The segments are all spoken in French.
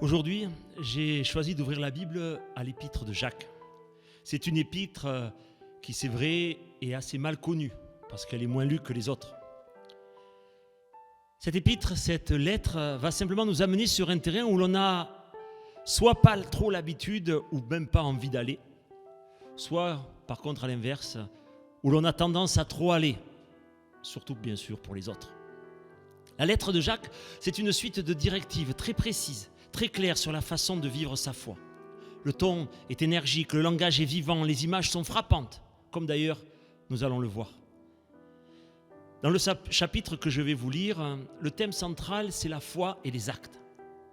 Aujourd'hui, j'ai choisi d'ouvrir la Bible à l'épître de Jacques. C'est une épître qui, c'est vrai, est assez mal connue, parce qu'elle est moins lue que les autres. Cette épître, cette lettre, va simplement nous amener sur un terrain où l'on n'a soit pas trop l'habitude, ou même pas envie d'aller, soit, par contre, à l'inverse, où l'on a tendance à trop aller, surtout bien sûr pour les autres. La lettre de Jacques, c'est une suite de directives très précises, très claires sur la façon de vivre sa foi. Le ton est énergique, le langage est vivant, les images sont frappantes, comme d'ailleurs nous allons le voir. Dans le chapitre que je vais vous lire, le thème central, c'est la foi et les actes.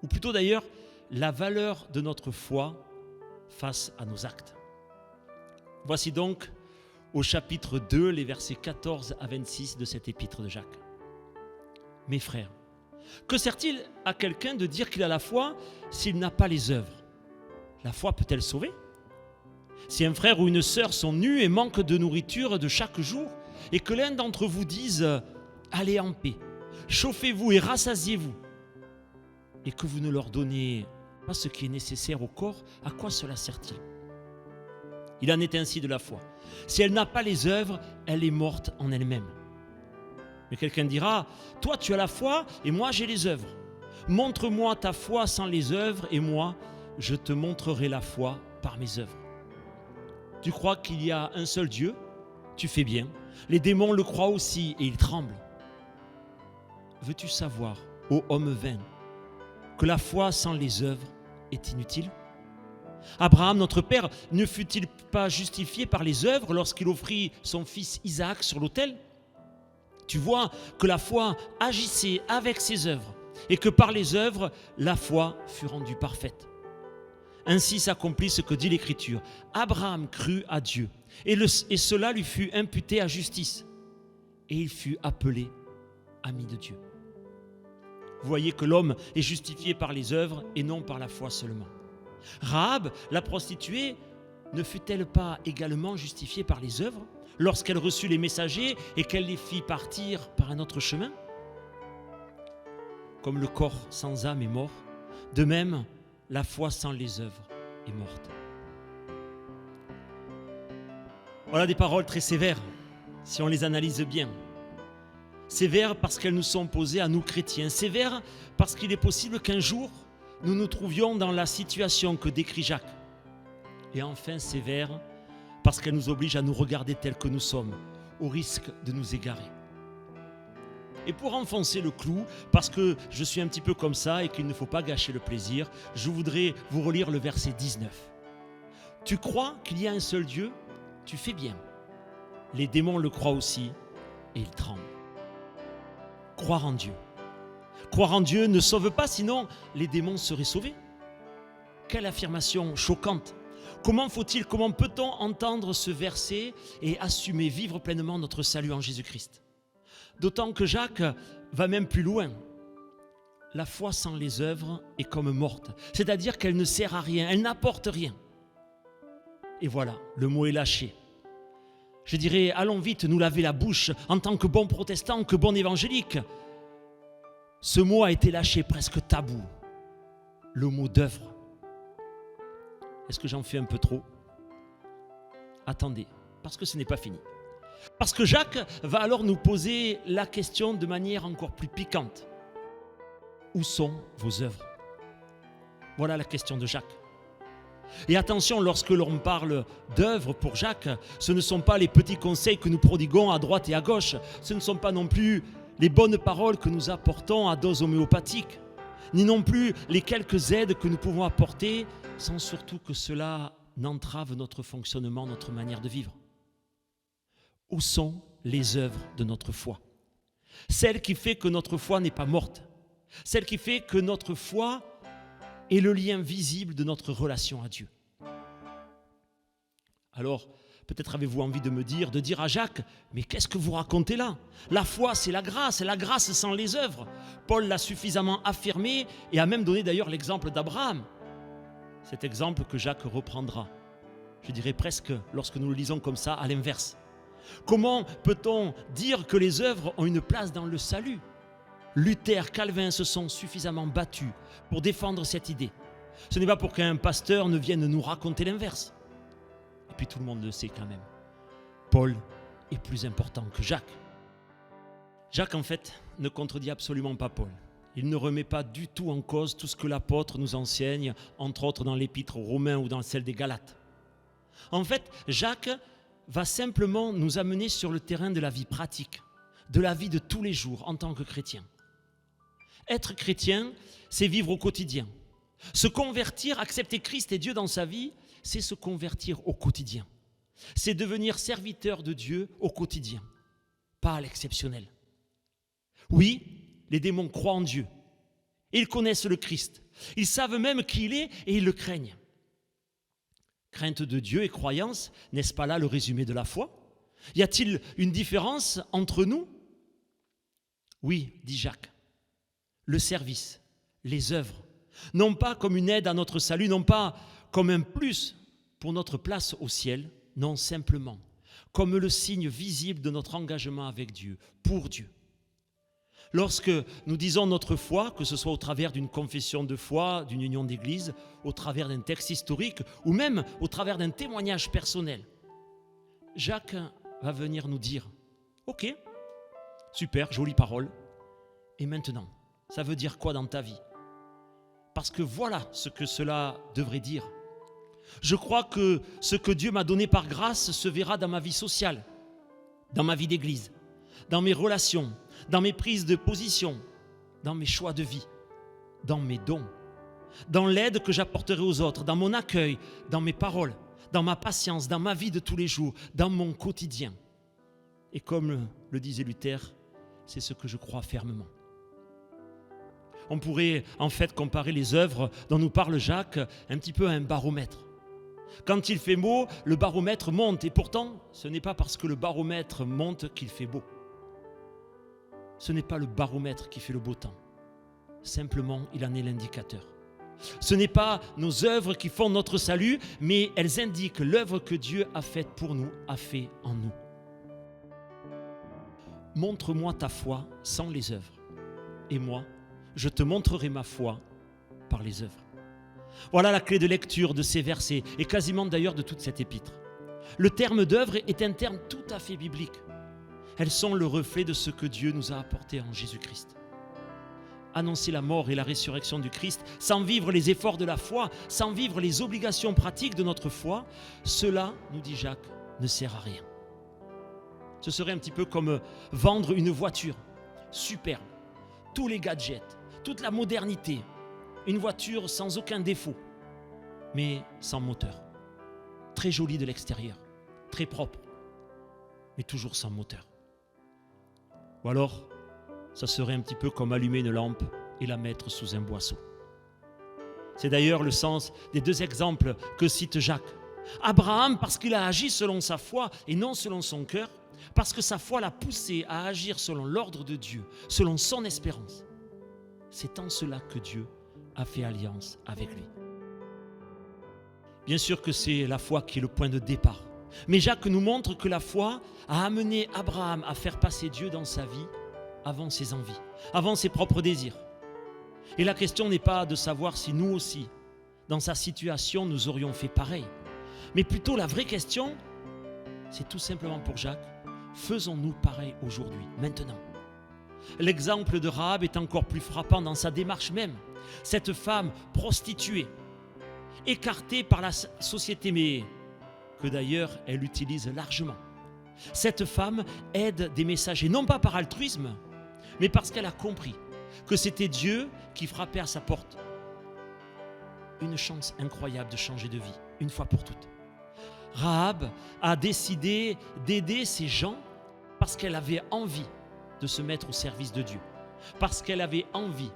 Ou plutôt d'ailleurs, la valeur de notre foi face à nos actes. Voici donc au chapitre 2, les versets 14 à 26 de cette épître de Jacques. Mes frères, que sert-il à quelqu'un de dire qu'il a la foi s'il n'a pas les œuvres ? La foi peut-elle sauver ? Si un frère ou une sœur sont nus et manquent de nourriture de chaque jour, et que l'un d'entre vous dise « Allez en paix, chauffez-vous et rassasiez-vous », et que vous ne leur donnez pas ce qui est nécessaire au corps, à quoi cela sert-il ? Il en est ainsi de la foi. Si elle n'a pas les œuvres, elle est morte en elle-même. Mais quelqu'un dira, toi tu as la foi et moi j'ai les œuvres. Montre-moi ta foi sans les œuvres et moi je te montrerai la foi par mes œuvres. Tu crois qu'il y a un seul Dieu ? Tu fais bien. Les démons le croient aussi et ils tremblent. Veux-tu savoir, ô homme vain, que la foi sans les œuvres est inutile ? Abraham, notre père, ne fut-il pas justifié par les œuvres lorsqu'il offrit son fils Isaac sur l'autel ? Tu vois que la foi agissait avec ses œuvres et que par les œuvres, la foi fut rendue parfaite. Ainsi s'accomplit ce que dit l'Écriture. Abraham crut à Dieu et cela lui fut imputé à justice et il fut appelé ami de Dieu. Vous voyez que l'homme est justifié par les œuvres et non par la foi seulement. Rahab, la prostituée, ne fut-elle pas également justifiée par les œuvres lorsqu'elle reçut les messagers et qu'elle les fit partir par un autre chemin ? Comme le corps sans âme est mort, de même, la foi sans les œuvres est morte. Voilà des paroles très sévères, si on les analyse bien. Sévères parce qu'elles nous sont posées à nous chrétiens. Sévères parce qu'il est possible qu'un jour, nous nous trouvions dans la situation que décrit Jacques. Et enfin sévères parce qu'elle nous oblige à nous regarder tels que nous sommes, au risque de nous égarer. Et pour enfoncer le clou, parce que je suis un petit peu comme ça et qu'il ne faut pas gâcher le plaisir, je voudrais vous relire le verset 19. Tu crois qu'il y a un seul Dieu ? Tu fais bien. Les démons le croient aussi et ils tremblent. Croire en Dieu. Croire en Dieu ne sauve pas, sinon les démons seraient sauvés. Quelle affirmation choquante! Comment peut-on entendre ce verset et assumer, vivre pleinement notre salut en Jésus-Christ ? D'autant que Jacques va même plus loin. La foi sans les œuvres est comme morte, c'est-à-dire qu'elle ne sert à rien, elle n'apporte rien. Et voilà, le mot est lâché. Je dirais, allons vite nous laver la bouche en tant que bons protestants, que bons évangéliques. Ce mot a été lâché, presque tabou. Le mot d'œuvre. Est-ce que j'en fais un peu trop ? Attendez, parce que ce n'est pas fini. Parce que Jacques va alors nous poser la question de manière encore plus piquante. Où sont vos œuvres ? Voilà la question de Jacques. Et attention, lorsque l'on parle d'œuvres pour Jacques, ce ne sont pas les petits conseils que nous prodiguons à droite et à gauche. Ce ne sont pas non plus les bonnes paroles que nous apportons à dose homéopathique, ni non plus les quelques aides que nous pouvons apporter, sans surtout que cela n'entrave notre fonctionnement, notre manière de vivre. Où sont les œuvres de notre foi ? Celle qui fait que notre foi n'est pas morte, celle qui fait que notre foi est le lien visible de notre relation à Dieu. Alors, peut-être avez-vous envie de dire à Jacques, mais qu'est-ce que vous racontez là ? La foi, c'est la grâce sans les œuvres. Paul l'a suffisamment affirmé et a même donné d'ailleurs l'exemple d'Abraham. Cet exemple que Jacques reprendra, je dirais presque, lorsque nous le lisons comme ça, à l'inverse. Comment peut-on dire que les œuvres ont une place dans le salut ? Luther, Calvin se sont suffisamment battus pour défendre cette idée. Ce n'est pas pour qu'un pasteur ne vienne nous raconter l'inverse. Et puis tout le monde le sait quand même. Paul est plus important que Jacques. Jacques, en fait, ne contredit absolument pas Paul. Il ne remet pas du tout en cause tout ce que l'apôtre nous enseigne, entre autres dans l'épître aux Romains ou dans celle des Galates. En fait, Jacques va simplement nous amener sur le terrain de la vie pratique, de la vie de tous les jours en tant que chrétien. Être chrétien, c'est vivre au quotidien. Se convertir, accepter Christ et Dieu dans sa vie, c'est se convertir au quotidien. C'est devenir serviteur de Dieu au quotidien, pas à l'exceptionnel. Oui, les démons croient en Dieu. Ils connaissent le Christ. Ils savent même qui il est et ils le craignent. Crainte de Dieu et croyance, n'est-ce pas là le résumé de la foi? Y a-t-il une différence entre nous? Oui, dit Jacques. Le service, les œuvres, non pas comme une aide à notre salut, non pas comme un plus pour notre place au ciel, non simplement comme le signe visible de notre engagement avec Dieu, pour Dieu. Lorsque nous disons notre foi, que ce soit au travers d'une confession de foi, d'une union d'église, au travers d'un texte historique ou même au travers d'un témoignage personnel, Jacques va venir nous dire « Ok, super, jolie parole, et maintenant, ça veut dire quoi dans ta vie ?» Parce que voilà ce que cela devrait dire. Je crois que ce que Dieu m'a donné par grâce se verra dans ma vie sociale, dans ma vie d'église, dans mes relations, dans mes prises de position, dans mes choix de vie, dans mes dons, dans l'aide que j'apporterai aux autres, dans mon accueil, dans mes paroles, dans ma patience, dans ma vie de tous les jours, dans mon quotidien. Et comme le disait Luther, c'est ce que je crois fermement. On pourrait en fait comparer les œuvres dont nous parle Jacques un petit peu à un baromètre. Quand il fait beau, le baromètre monte et pourtant, ce n'est pas parce que le baromètre monte qu'il fait beau. Ce n'est pas le baromètre qui fait le beau temps. Simplement, il en est l'indicateur. Ce n'est pas nos œuvres qui font notre salut, mais elles indiquent l'œuvre que Dieu a faite pour nous, a fait en nous. Montre-moi ta foi sans les œuvres. Et moi, je te montrerai ma foi par les œuvres. Voilà la clé de lecture de ces versets, et quasiment d'ailleurs de toute cette épître. Le terme d'œuvre est un terme tout à fait biblique. Elles sont le reflet de ce que Dieu nous a apporté en Jésus-Christ. Annoncer la mort et la résurrection du Christ, sans vivre les efforts de la foi, sans vivre les obligations pratiques de notre foi, cela, nous dit Jacques, ne sert à rien. Ce serait un petit peu comme vendre une voiture superbe, tous les gadgets, toute la modernité, une voiture sans aucun défaut, mais sans moteur. Très jolie de l'extérieur, très propre, mais toujours sans moteur. Ou alors, ça serait un petit peu comme allumer une lampe et la mettre sous un boisseau. C'est d'ailleurs le sens des deux exemples que cite Jacques. Abraham, parce qu'il a agi selon sa foi et non selon son cœur, parce que sa foi l'a poussé à agir selon l'ordre de Dieu, selon son espérance. C'est en cela que Dieu a fait alliance avec lui. Bien sûr que c'est la foi qui est le point de départ. Mais Jacques nous montre que la foi a amené Abraham à faire passer Dieu dans sa vie avant ses envies, avant ses propres désirs. Et la question n'est pas de savoir si nous aussi, dans sa situation, nous aurions fait pareil. Mais plutôt la vraie question, c'est tout simplement pour Jacques, faisons-nous pareil aujourd'hui, maintenant? L'exemple de Rahab est encore plus frappant dans sa démarche même. Cette femme prostituée, écartée par la société, mais que d'ailleurs elle utilise largement. Cette femme aide des messagers, non pas par altruisme, mais parce qu'elle a compris que c'était Dieu qui frappait à sa porte. Une chance incroyable de changer de vie, une fois pour toutes. Rahab a décidé d'aider ces gens parce qu'elle avait envie de se mettre au service de Dieu, parce qu'elle avait envie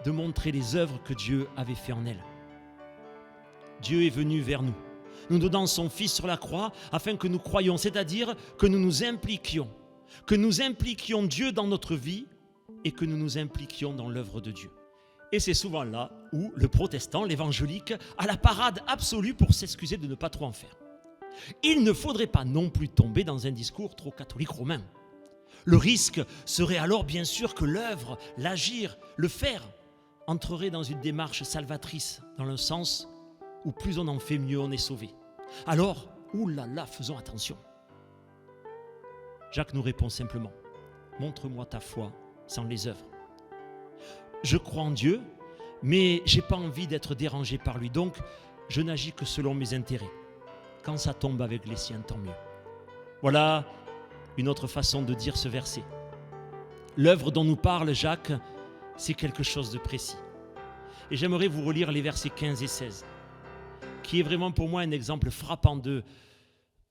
de montrer les œuvres que Dieu avait fait en elle. Dieu est venu vers nous, nous donnant son Fils sur la croix afin que nous croyions, c'est-à-dire que nous nous impliquions Dieu dans notre vie et que nous nous impliquions dans l'œuvre de Dieu. Et c'est souvent là où le protestant, l'évangélique, a la parade absolue pour s'excuser de ne pas trop en faire. Il ne faudrait pas non plus tomber dans un discours trop catholique romain. Le risque serait alors bien sûr que l'œuvre, l'agir, le faire entrerait dans une démarche salvatrice, dans le sens où plus on en fait, mieux on est sauvé. Alors, oulala, faisons attention. Jacques nous répond simplement, montre-moi ta foi sans les œuvres. Je crois en Dieu, mais je n'ai pas envie d'être dérangé par lui, donc je n'agis que selon mes intérêts. Quand ça tombe avec les siens, tant mieux. Voilà une autre façon de dire ce verset. L'œuvre dont nous parle Jacques, c'est quelque chose de précis. Et j'aimerais vous relire les versets 15 et 16, qui est vraiment pour moi un exemple frappant de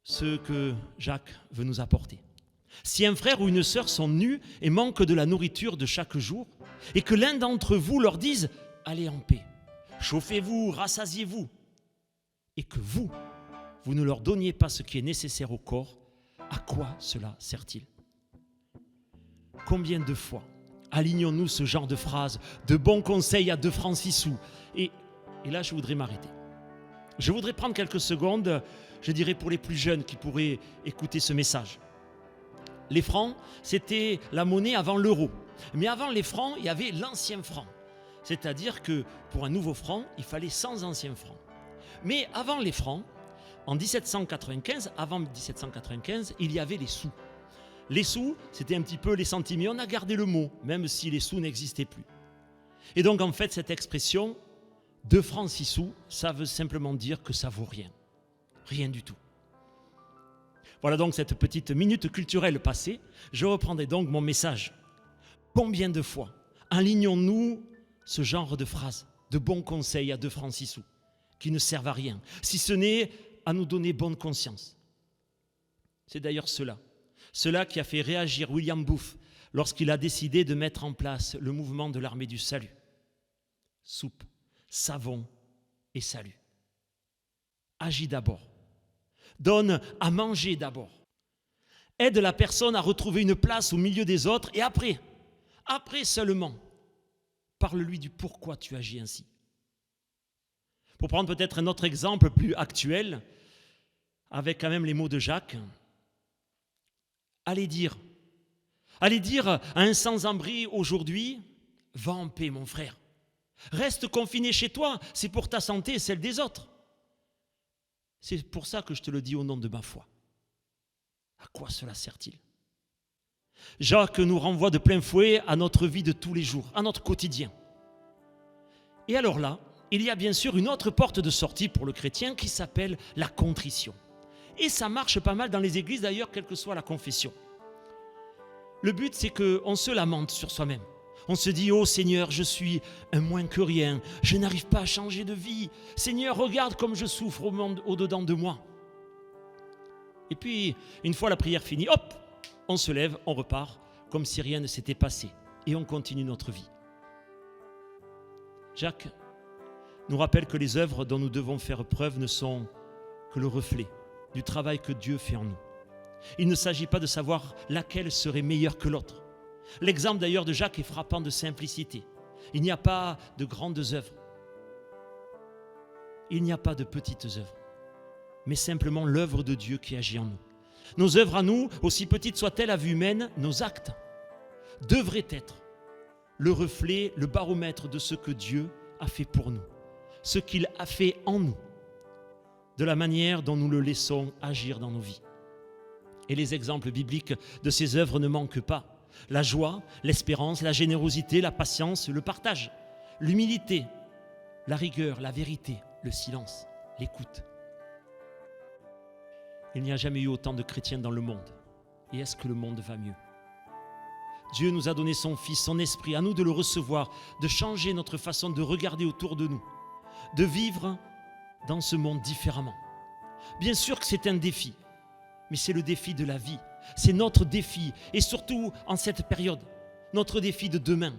ce que Jacques veut nous apporter. Si un frère ou une sœur sont nus et manquent de la nourriture de chaque jour, et que l'un d'entre vous leur dise « Allez en paix, chauffez-vous, rassasiez-vous », et que vous ne leur donniez pas ce qui est nécessaire au corps, à quoi cela sert-il ? Combien de fois alignons-nous ce genre de phrases, de bons conseils à 2 francs 6 sous ? Et là, je voudrais m'arrêter. Je voudrais prendre quelques secondes, je dirais pour les plus jeunes qui pourraient écouter ce message. Les francs, c'était la monnaie avant l'euro. Mais avant les francs, il y avait l'ancien franc. C'est-à-dire que pour un nouveau franc, il fallait 100 anciens francs. Mais avant les francs, avant 1795, il y avait les sous. Les sous, c'était un petit peu les centimes. Et on a gardé le mot, même si les sous n'existaient plus. Et donc, en fait, cette expression, 2 francs 6 sous, ça veut simplement dire que ça vaut rien. Rien du tout. Voilà donc cette petite minute culturelle passée. Je reprendrai donc mon message. Combien de fois alignons-nous ce genre de phrases, de bons conseils à 2 francs 6 sous, qui ne servent à rien, si ce n'est à nous donner bonne conscience. C'est d'ailleurs cela qui a fait réagir William Booth lorsqu'il a décidé de mettre en place le mouvement de l'armée du salut. Soupe, savon et salut. Agis d'abord. Donne à manger d'abord. Aide la personne à retrouver une place au milieu des autres et après seulement, parle-lui du pourquoi tu agis ainsi. Pour prendre peut-être un autre exemple plus actuel, avec quand même les mots de Jacques, allez dire à un sans-abri aujourd'hui, va en paix mon frère, reste confiné chez toi, c'est pour ta santé et celle des autres. C'est pour ça que je te le dis au nom de ma foi. À quoi cela sert-il ? Jacques nous renvoie de plein fouet à notre vie de tous les jours, à notre quotidien. Et alors là, il y a bien sûr une autre porte de sortie pour le chrétien qui s'appelle la contrition. Et ça marche pas mal dans les églises d'ailleurs, quelle que soit la confession. Le but, c'est qu'on se lamente sur soi-même. On se dit « Oh Seigneur, je suis un moins que rien, je n'arrive pas à changer de vie. Seigneur, regarde comme je souffre au-dedans de moi. » Et puis, une fois la prière finie, hop, on se lève, on repart, comme si rien ne s'était passé. Et on continue notre vie. Jacques nous rappelle que les œuvres dont nous devons faire preuve ne sont que le reflet du travail que Dieu fait en nous. Il ne s'agit pas de savoir laquelle serait meilleure que l'autre. L'exemple d'ailleurs de Jacques est frappant de simplicité. Il n'y a pas de grandes œuvres. Il n'y a pas de petites œuvres. Mais simplement l'œuvre de Dieu qui agit en nous. Nos œuvres à nous, aussi petites soient-elles à vue humaine, nos actes devraient être le reflet, le baromètre de ce que Dieu a fait pour nous, ce qu'il a fait en nous, de la manière dont nous le laissons agir dans nos vies. Et les exemples bibliques de ces œuvres ne manquent pas. La joie, l'espérance, la générosité, la patience, le partage, l'humilité, la rigueur, la vérité, le silence, l'écoute. Il n'y a jamais eu autant de chrétiens dans le monde. Et est-ce que le monde va mieux ? Dieu nous a donné son Fils, son Esprit, à nous de le recevoir, de changer notre façon de regarder autour de nous, de vivre dans ce monde différemment. Bien sûr que c'est un défi, mais c'est le défi de la vie. C'est notre défi, et surtout en cette période, notre défi de demain,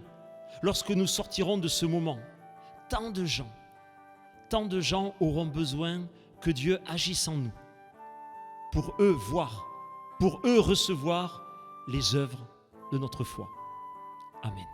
lorsque nous sortirons de ce moment. Tant de gens auront besoin que Dieu agisse en nous, pour eux voir, pour eux recevoir les œuvres de notre foi. Amen.